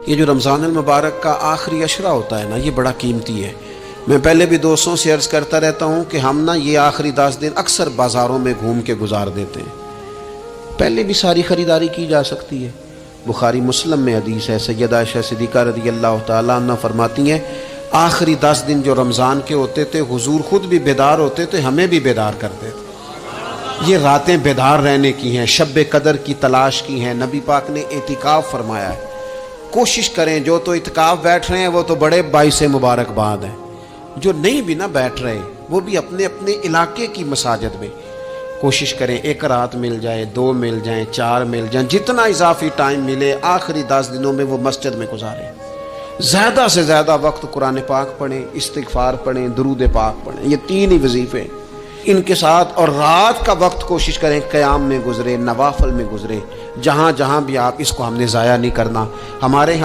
یہ جو رمضان المبارک کا آخری عشرہ ہوتا ہے نا، یہ بڑا قیمتی ہے۔ میں پہلے بھی دوستوں سے عرض کرتا رہتا ہوں کہ ہم نا یہ آخری 10 دن اکثر بازاروں میں گھوم کے گزار دیتے ہیں۔ پہلے بھی ساری خریداری کی جا سکتی ہے۔ بخاری مسلم میں حدیث ہے، سیدہ عائشہ صدیقہ رضی اللہ تعالیٰ عنہ فرماتی ہیں، آخری 10 دن جو رمضان کے ہوتے تھے حضور خود بھی بیدار ہوتے تھے، ہمیں بھی بیدار کرتے تھے۔ یہ راتیں بیدار رہنے کی ہیں، شب قدر کی تلاش کی ہیں۔ نبی پاک نے اعتکاف فرمایا ہے، کوشش کریں، جو تو اعتکاف بیٹھ رہے ہیں وہ تو بڑے باعث مبارکباد ہیں، جو نہیں بھی نہ بیٹھ رہے وہ بھی اپنے اپنے علاقے کی مساجد میں کوشش کریں، 1 رات مل جائے، 2 مل جائیں، 4 مل جائیں، جتنا اضافی ٹائم ملے آخری 10 دنوں میں وہ مسجد میں گزاریں۔ زیادہ سے زیادہ وقت قرآن پاک پڑھیں، استغفار پڑھیں، درود پاک پڑھیں، یہ 3 ہی وظیفے ان کے ساتھ، اور رات کا وقت کوشش کریں قیام میں گزرے، نوافل میں گزرے، جہاں جہاں بھی آپ، اس کو ہم نے ضائع نہیں کرنا۔ ہمارے ہاں